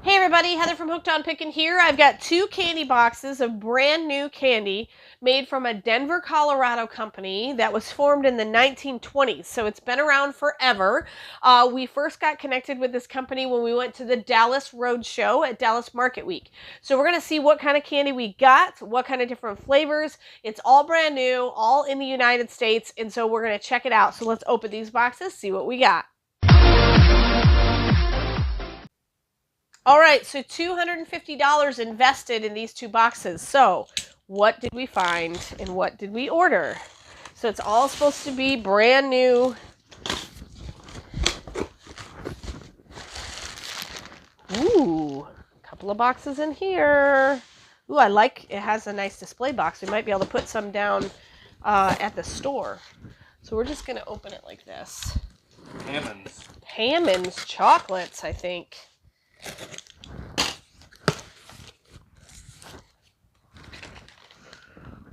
Hey everybody, Heather from Hooked on Pickin here. I've got 2 candy boxes of brand new candy made from a Denver, Colorado company that was formed in the 1920s. So it's been around forever. We first got connected with this company when we went to the Dallas Road Show at Dallas Market Week. So we're going to see what kind of candy we got, what kind of different flavors. It's all brand new, all in the United States, and so we're going to check it out. So let's open these boxes, see what we got. All right, so $250 invested in these 2 boxes. So what did we find and what did we order? So it's all supposed to be brand new. Ooh, a couple of boxes in here. Ooh, I like it has a nice display box. We might be able to put some down at the store. So we're just going to open it like this. Hammond's chocolates, I think.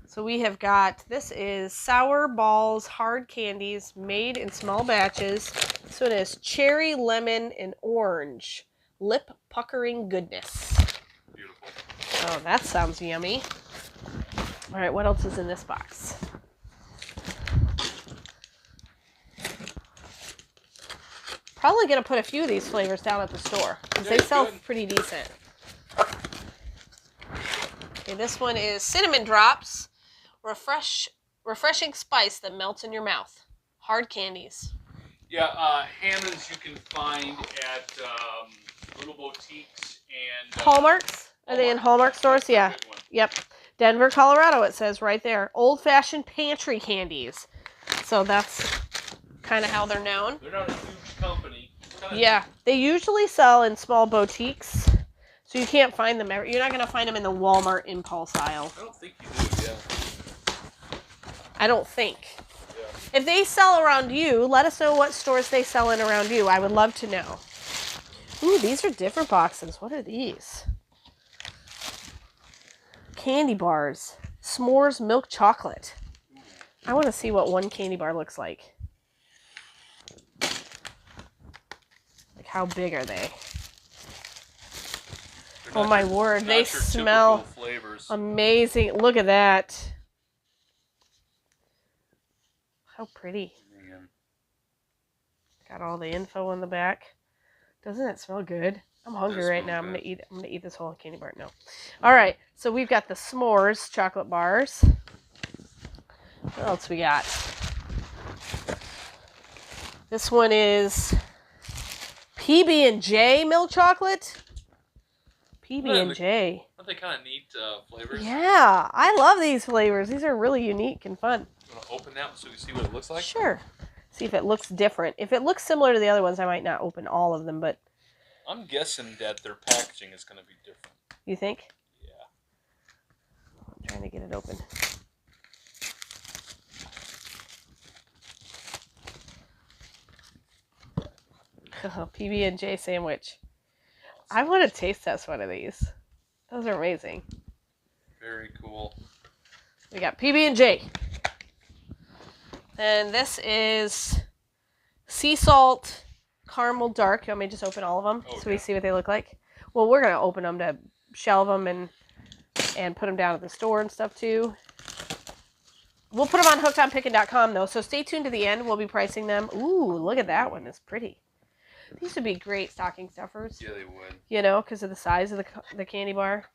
So we have got, this is Sour Balls Hard Candies made in small batches. This one is cherry, lemon, and orange. Lip puckering goodness. Beautiful. Oh, that sounds yummy. All right, what else is in this box? Probably going to put a few of these flavors down at the store because they sell pretty decent. Okay, this one is Cinnamon Drops. Refreshing spice that melts in your mouth. Hard candies. Yeah, Hammond's you can find at little boutiques and... Hallmarks? Are they in Hallmark stores? Yeah. Yep. Denver, Colorado, it says right there. Old-fashioned pantry candies. So that's kind of how they're known. They're not a huge company. Yeah. They usually sell in small boutiques. So you can't find them. You're not going to find them in the Walmart impulse aisle. I don't think you do, yeah. I don't think. Yeah. If they sell around you, let us know what stores they sell in around you. I would love to know. Ooh, these are different boxes. What are these? Candy bars. S'mores milk chocolate. I want to see what one candy bar looks like. Like, how big are they? Oh my word, they smell amazing. Look at that. How pretty. Man. Got all the info on the back. Doesn't it smell good? I'm hungry right now. I'm gonna eat this whole candy bar. No. All right. So we've got the s'mores chocolate bars. What else we got? This one is PB&J milk chocolate. PB&J. Aren't they kind of neat flavors? Yeah, I love these flavors. These are really unique and fun. You want to open that so you see what it looks like? Sure. See if it looks different. If it looks similar to the other ones, I might not open all of them, but... I'm guessing that their packaging is going to be different. You think? Yeah. I'm trying to get it open. Oh, PB&J sandwich. I want to taste test one of these. Those are amazing. Very cool. We got PB&J. And this is sea salt caramel dark. You want me to just open all of them so we see what they look like? Well, we're going to open them to shelve them and put them down at the store and stuff too. We'll put them on hookedonpickin.com though, so stay tuned to the end. We'll be pricing them. Ooh, look at that one. It's pretty. These would be great stocking stuffers. Yeah, they would. You know, because of the size of the candy bar.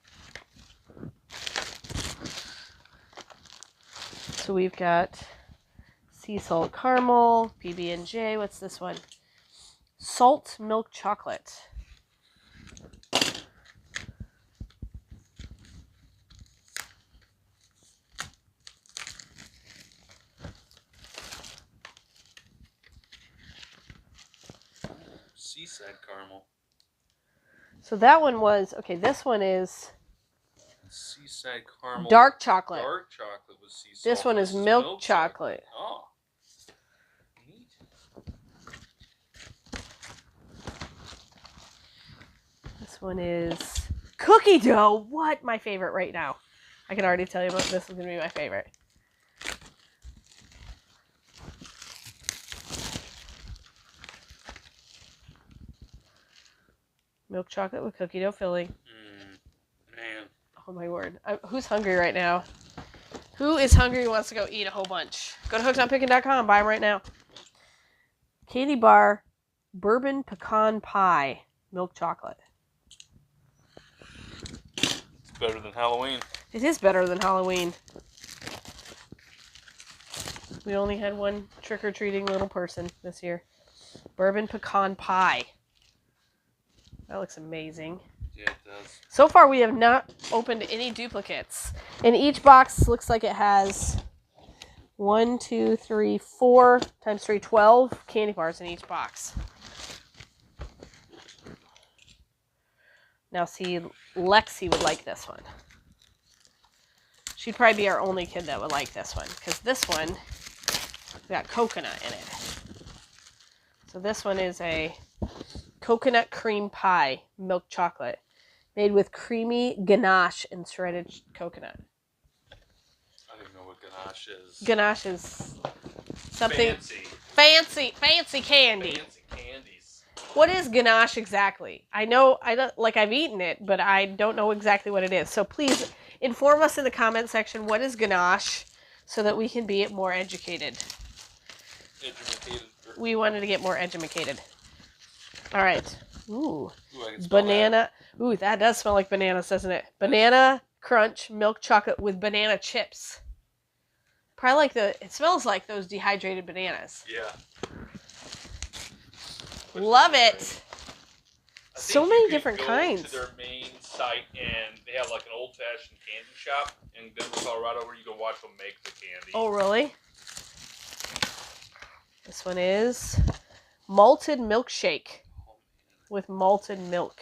So we've got sea salt caramel, PB&J. What's this one? Salt milk chocolate. Seaside caramel. So that one was, okay, this one is Seaside caramel. dark chocolate. Dark chocolate with sea salt. This one is milk chocolate. Oh. Neat. This one is cookie dough. What? My favorite right now. I can already tell you this is going to be my favorite. Milk chocolate with cookie dough filling. Man. Oh my word. Who's hungry right now? Who is hungry and wants to go eat a whole bunch? Go to hookedonpickin.com. Buy them right now. Candy bar bourbon pecan pie. Milk chocolate. It's better than Halloween. It is better than Halloween. We only had one trick-or-treating little person this year. Bourbon pecan pie. That looks amazing. Yeah, it does. So far, we have not opened any duplicates. And each box looks like it has 1, 2, 3, 4 times 3, 12 candy bars in each box. Now, see, Lexi would like this one. She'd probably be our only kid that would like this one, because this one got coconut in it. So this one is a coconut cream pie, milk chocolate, made with creamy ganache and shredded coconut. I don't even know what ganache is. Ganache is something Fancy fancy candy. Fancy candies. What is ganache exactly? I know, I've eaten it, but I don't know exactly what it is. So please inform us in the comment section, what is ganache, so that we can be more educated. We wanted to get more educated. All right. Ooh, banana. Ooh, that does smell like bananas, doesn't it? Banana crunch milk chocolate with banana chips. Probably like it smells like those dehydrated bananas. Yeah. Love it. So many different kinds. To their main site, and they have like an old-fashioned candy shop in Denver, Colorado, where you can watch them make the candy. Oh, really? This one is malted milkshake with malted milk.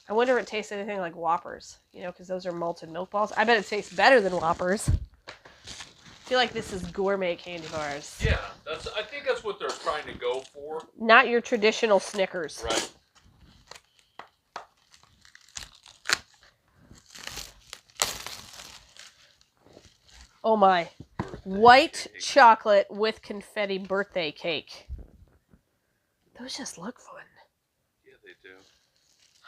I wonder if it tastes anything like Whoppers, because those are malted milk balls. I bet it tastes better than Whoppers. I feel like this is gourmet candy bars. Yeah, I think that's what they're trying to go for. Not your traditional Snickers. Right. Oh my. White chocolate with confetti birthday cake. Those just look fun. Yeah, they do.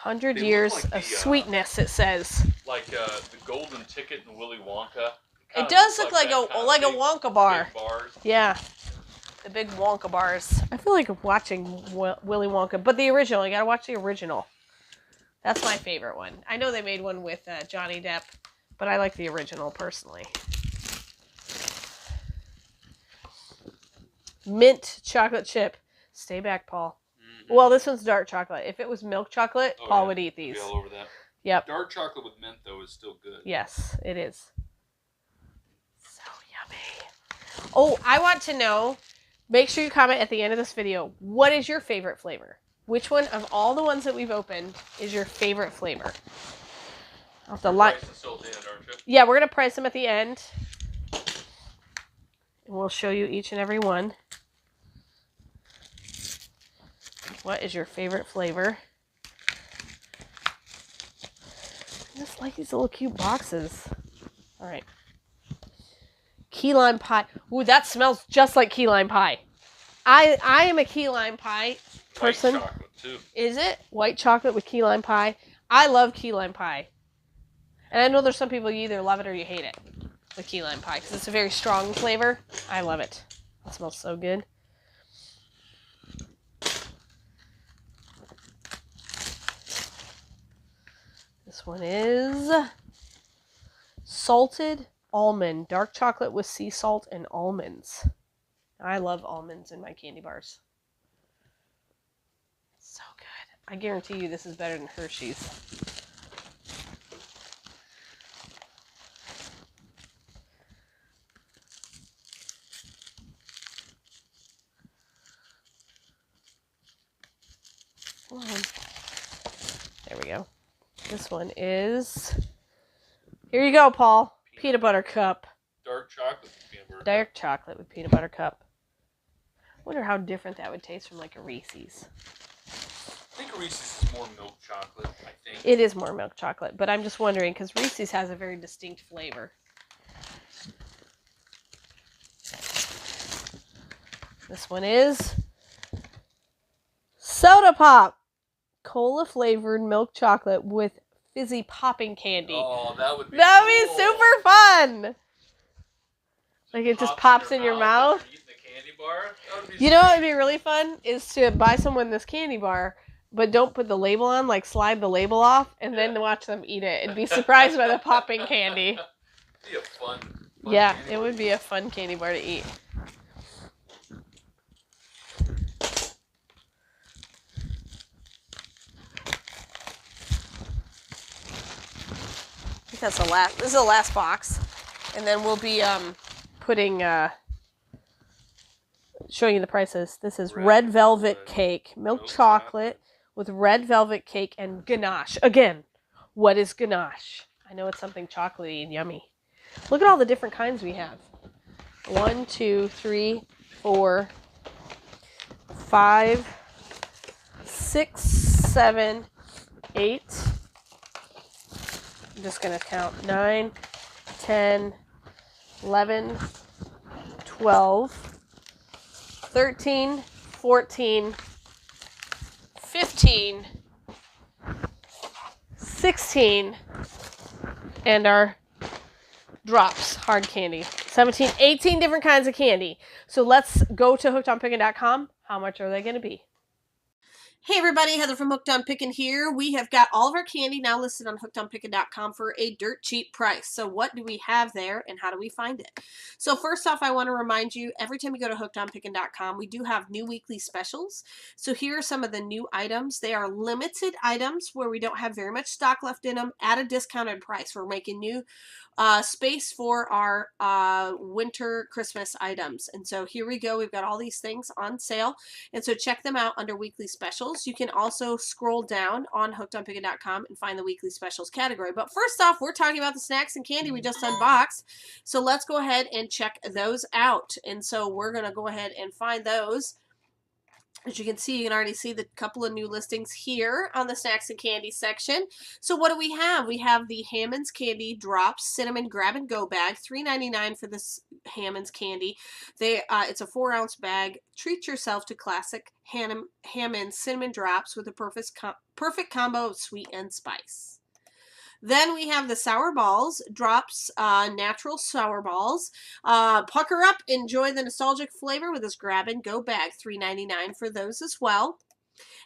100 years like of sweetness, it says. Like the golden ticket in Willy Wonka. It does look like a Wonka bar. Big bars. Yeah. The big Wonka bars. I feel like watching Willy Wonka, but the original. You gotta watch the original. That's my favorite one. I know they made one with Johnny Depp, but I like the original personally. Mint chocolate chip. Stay back, Paul. Mm-hmm. Well, this one's dark chocolate. If it was milk chocolate, Paul would eat these. Be all over that. Yep. Dark chocolate with mint, though, is still good. Yes, it is. So yummy. Oh, I want to know, make sure you comment at the end of this video, what is your favorite flavor? Which one of all the ones that we've opened is your favorite flavor? I'll have to yeah, we're going to price them at the end. And we'll show you each and every one. What is your favorite flavor? I just like these little cute boxes. All right. Key lime pie. Ooh, that smells just like key lime pie. I am a key lime pie person. White chocolate, too. Is it? White chocolate with key lime pie. I love key lime pie. And I know there's some people, you either love it or you hate it, the key lime pie, because it's a very strong flavor. I love it. It smells so good. This one is salted almond, dark chocolate with sea salt and almonds. I love almonds in my candy bars. So good. I guarantee you this is better than Hershey's. There we go. This one is, here you go, Paul. Peanut butter cup. Dark chocolate with peanut butter. Dark chocolate with peanut butter cup. I wonder how different that would taste from like a Reese's. I think Reese's is more milk chocolate, I think. It is more milk chocolate, but I'm just wondering because Reese's has a very distinct flavor. This one is soda pop. cola flavored milk chocolate with fizzy popping candy. Oh, that would be That'd be super fun. Like it just pops in your mouth. Eating the candy bar. That would be You know what would be really fun is to buy someone this candy bar, but don't put the label on, like slide the label off, and then watch them eat it and be surprised by the popping candy. Be a fun yeah, it would be a fun candy bar to eat. I think that's the last. This is the last box, and then we'll be putting showing you the prices. This is red velvet cake, milk chocolate with red velvet cake and ganache. Again, what is ganache? I know it's something chocolatey and yummy. Look at all the different kinds we have. 1, 2, 3, 4, 5, 6, 7, 8. I'm just going to count 9, 10, 11, 12, 13, 14, 15, 16, and our drops, hard candy. 17, 18 different kinds of candy. So let's go to hookedonpickin.com. How much are they going to be? Hey everybody, Heather from Hooked on Pickin here. We have got all of our candy now listed on hookedonpickin.com for a dirt cheap price. So what do we have there and how do we find it? So first off, I want to remind you, every time you go to hookedonpickin.com, we do have new weekly specials. So here are some of the new items. They are limited items where we don't have very much stock left in them at a discounted price. We're making new space for our winter Christmas items. And so here we go. We've got all these things on sale. And so check them out under weekly specials. You can also scroll down on hookedonpickin.com and find the weekly specials category. But first off, we're talking about the snacks and candy we just unboxed. So let's go ahead and check those out. And so we're going to go ahead and find those. As you can see, you can already see the couple of new listings here on the snacks and candy section. So what do we have? We have the Hammond's Candy Drops Cinnamon Grab and Go bag, $3.99 for this Hammond's Candy. It's a 4-ounce bag. Treat yourself to classic Hammond's Cinnamon Drops with a perfect combo of sweet and spice. Then we have the Sour Balls, Drops Natural Sour Balls. Pucker up, enjoy the nostalgic flavor with this grab and go bag, $3.99 for those as well.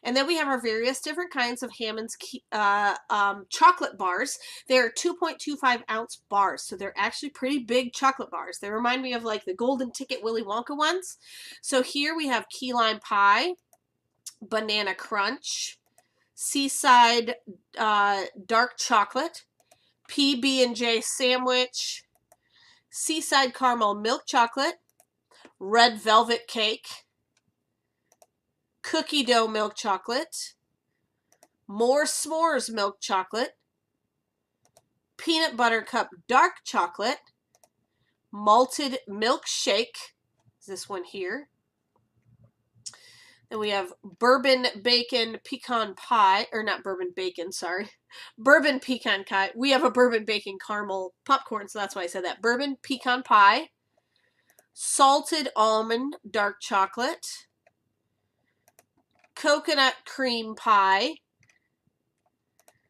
And then we have our various different kinds of Hammond's chocolate bars. They're 2.25 ounce bars, so they're actually pretty big chocolate bars. They remind me of like the Golden Ticket Willy Wonka ones. So here we have Key Lime Pie, Banana Crunch, Seaside Dark Chocolate, PB&J Sandwich, Seaside Caramel Milk Chocolate, Red Velvet Cake, Cookie Dough Milk Chocolate, more S'mores Milk Chocolate, Peanut Butter Cup Dark Chocolate, Malted Milkshake, is this one here. Then we have Bourbon Bacon Pecan Pie, or not Bourbon Bacon, sorry. Bourbon Pecan Pie. We have a Bourbon Bacon Caramel Popcorn, so that's why I said that. Bourbon Pecan Pie, Salted Almond Dark Chocolate, Coconut Cream Pie,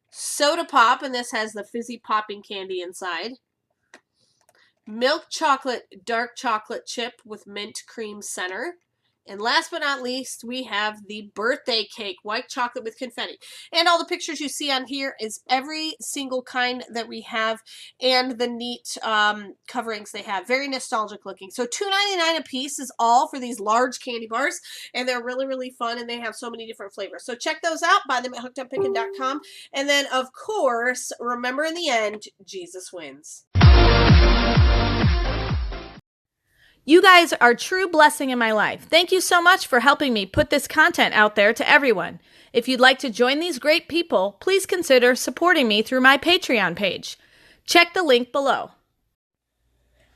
Soda Pop, and this has the fizzy popping candy inside, Milk Chocolate Dark Chocolate Chip with Mint Cream Center. And last but not least, we have the birthday cake, white chocolate with confetti. And all the pictures you see on here is every single kind that we have and the neat coverings they have. Very nostalgic looking. So $2.99 a piece is all for these large candy bars. And they're really, really fun and they have so many different flavors. So check those out. Buy them at hookedonpickin.com. And then, of course, remember in the end, Jesus wins. You guys are a true blessing in my life. Thank you so much for helping me put this content out there to everyone. If you'd like to join these great people, please consider supporting me through my Patreon page. Check the link below.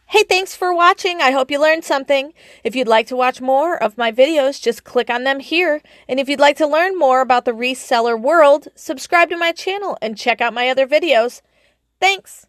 Hey, thanks for watching. I hope you learned something. If you'd like to watch more of my videos, just click on them here. And if you'd like to learn more about the reseller world, subscribe to my channel and check out my other videos. Thanks.